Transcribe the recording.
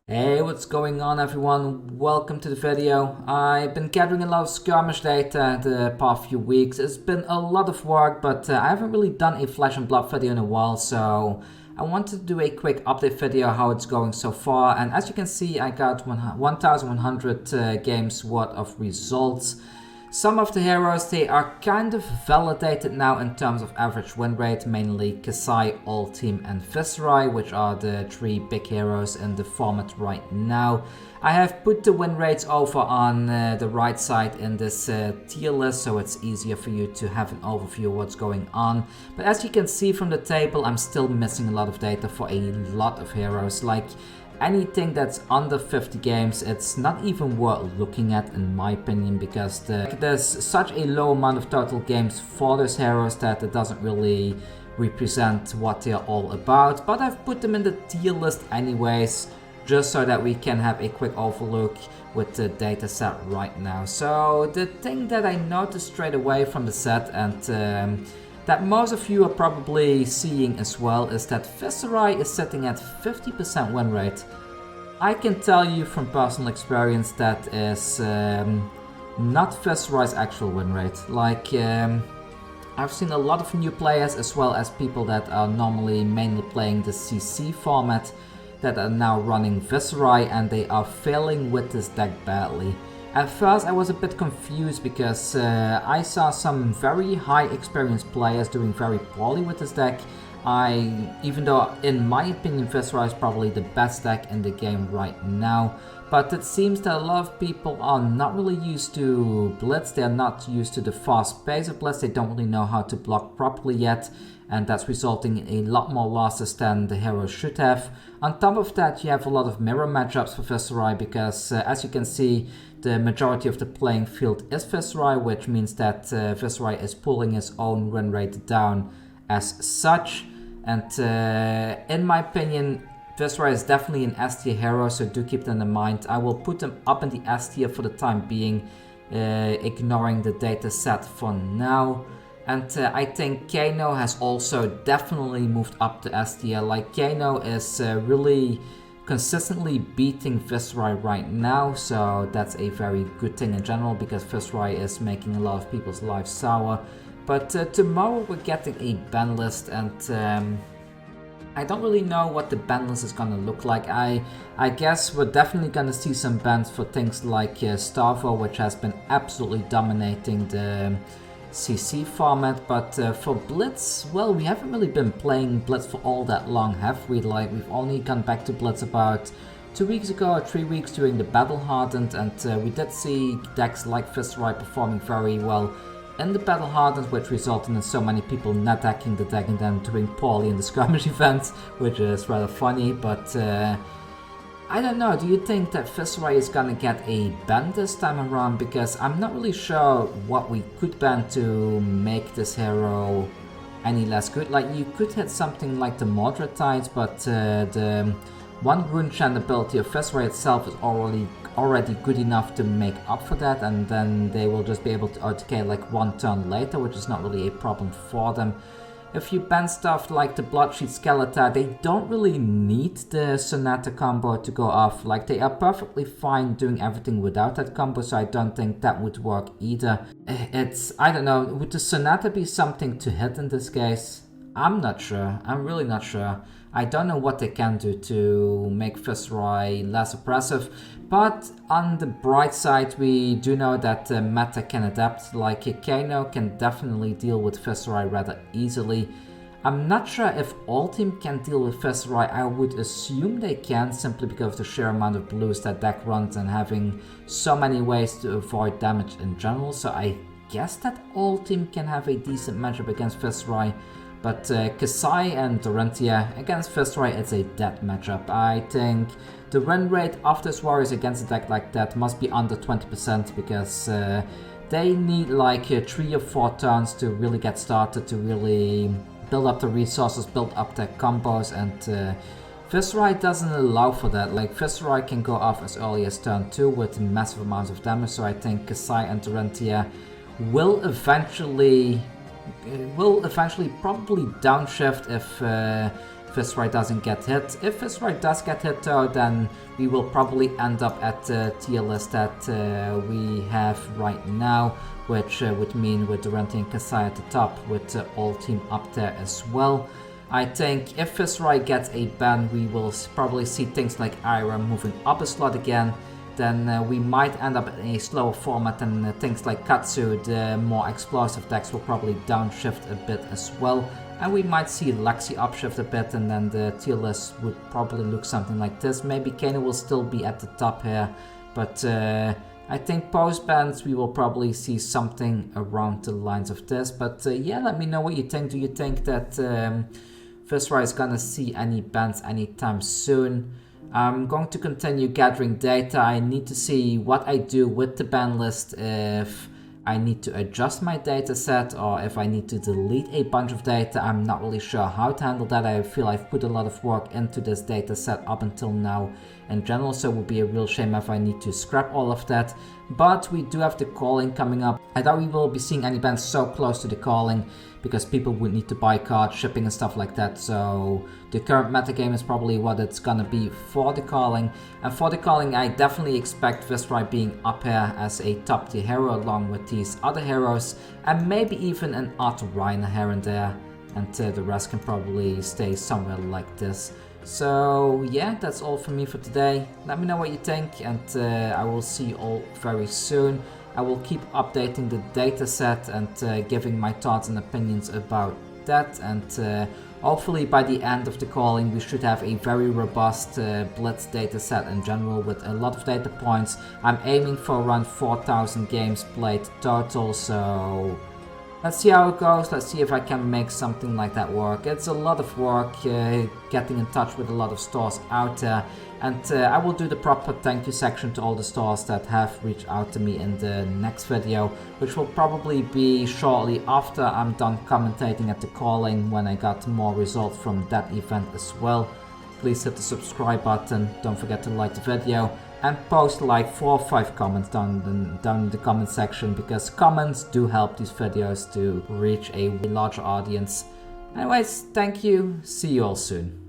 Hey, what's going on everyone? Welcome to the video. I've been gathering a lot of Skirmish data the past few weeks. It's been a lot of work, but I haven't really done a Flesh and Blood video in a while, so I wanted to do a quick update video how it's going so far. And as you can see, I got 1,100 games worth of results. Some of the heroes, they are kind of validated now in terms of average win rate, mainly Kasai, Ultim and Viserai, which are the three big heroes in the format right now. I have put the win rates over on the right side in this tier list, so it's easier for you to have an overview of what's going on. But as you can see from the table, I'm still missing a lot of data for a lot of heroes. Like, anything that's under 50 games, it's not even worth looking at in my opinion, because there's such a low amount of total games for those heroes that it doesn't really represent what they're all about. But I've put them in the tier list anyways, just so that we can have a quick overlook with the data set right now. So the thing that I noticed straight away from the set, and that most of you are probably seeing as well, is that Viserai is sitting at 50% win rate. I can tell you from personal experience that is not Viserai's actual win rate. Like, I've seen a lot of new players as well as people that are normally mainly playing the CC format that are now running Viserai, and they are failing with this deck badly. At first I was a bit confused because I saw some very high experienced players doing very poorly with this deck. Even though in my opinion Viserai is probably the best deck in the game right now, but it seems that a lot of people are not really used to Blitz, they're not used to the fast pace of Blitz, they don't really know how to block properly yet, and that's resulting in a lot more losses than the hero should have. On top of that, you have a lot of mirror matchups for Viserai because as you can see, the majority of the playing field is Viserai, which means that Viserai is pulling his own win rate down as such. And in my opinion, Viserai is definitely an S tier hero, so do keep that in mind. I will put them up in the S tier for the time being, ignoring the data set for now. And I think Kano has also definitely moved up to S tier. Like, Kano is really consistently beating Viserai right now, so that's a very good thing in general, because Viserai is making a lot of people's lives sour. But tomorrow we're getting a ban list, and I don't really know what the ban list is gonna look like. I guess we're definitely gonna see some bans for things like Starvo, which has been absolutely dominating the CC format, but for Blitz, well, we haven't really been playing Blitz for all that long, have we? Like, we've only gone back to Blitz about 2 weeks ago or 3 weeks during the Battle Hardened, and we did see decks like Viserai performing very well in the Battle Hardened, which resulted in so many people net decking the deck and then doing poorly in the Skirmish event, which is rather funny. But I don't know, do you think that Viserai is gonna get a ban this time around? Because I'm not really sure what we could ban to make this hero any less good. Like, you could hit something like the Mordred Tides, but the one rune chant ability of Viserai itself is already good enough to make up for that, and then they will just be able to OTK like one turn later, which is not really a problem for them. If you ban stuff like the Bloodsheet Skeletor, they don't really need the Sonata combo to go off. Like, they are perfectly fine doing everything without that combo, so I don't think that would work either. I don't know, would the Sonata be something to hit in this case? I'm not sure, I'm really not sure. I don't know what they can do to make Viserai less oppressive, but on the bright side, we do know that meta can adapt. Like, Kano can definitely deal with Viserai rather easily. I'm not sure if Ultim can deal with Viserai. I would assume they can, simply because of the sheer amount of blues that deck runs and having so many ways to avoid damage in general. So I guess that Ultim can have a decent matchup against Viserai. But Kasai and Dorantia against Viserai, it's a dead matchup. I think the win rate of this warriors against a deck like that must be under 20%, because they need like 3 or 4 turns to really get started, to really build up the resources, build up their combos, and Viserai doesn't allow for that. Like, Viserai can go off as early as turn 2 with massive amounts of damage, so I think Kasai and Dorantia will eventually probably downshift if Viceroy doesn't get hit. If Viceroy does get hit though, then we will probably end up at the tier list that we have right now, which would mean with Durante and Kasai at the top, with all team up there as well. I think if Viceroy gets a ban, we will probably see things like Ira moving up a slot again. Then we might end up in a slower format, and things like Katsu, the more explosive decks, will probably downshift a bit as well. And we might see Lexi upshift a bit, and then the tier list would probably look something like this. Maybe Kane will still be at the top here, but I think post-bans we will probably see something around the lines of this. But yeah, let me know what you think. Do you think that Viceroy is gonna see any bans anytime soon? I'm going to continue gathering data. I need to see what I do with the ban list, if I need to adjust my data set or if I need to delete a bunch of data. I'm not really sure how to handle that. I feel I've put a lot of work into this data set up until now in general, so it would be a real shame if I need to scrap all of that. But we do have the calling coming up. I doubt we will be seeing any bans so close to the calling, because people would need to buy cards, shipping and stuff like that. So the current metagame is probably what it's gonna be for the calling. And for the calling, I definitely expect Viceroy being up here as a top tier hero along with these other heroes, and maybe even an Otto Reiner here and there, and the rest can probably stay somewhere like this. So yeah, that's all from me for today. Let me know what you think, and I will see you all very soon. I will keep updating the dataset and giving my thoughts and opinions about that, and hopefully by the end of the calling we should have a very robust Blitz dataset in general with a lot of data points. I'm aiming for around 4,000 games played total, so let's see how it goes. Let's see if I can make something like that work. It's a lot of work getting in touch with a lot of stores out there. And I will do the proper thank you section to all the stores that have reached out to me in the next video, which will probably be shortly after I'm done commentating at the calling, when I got more results from that event as well. Please hit the subscribe button, don't forget to like the video, and post like 4 or 5 comments down in the comment section, because comments do help these videos to reach a larger audience. Anyways, thank you, see you all soon.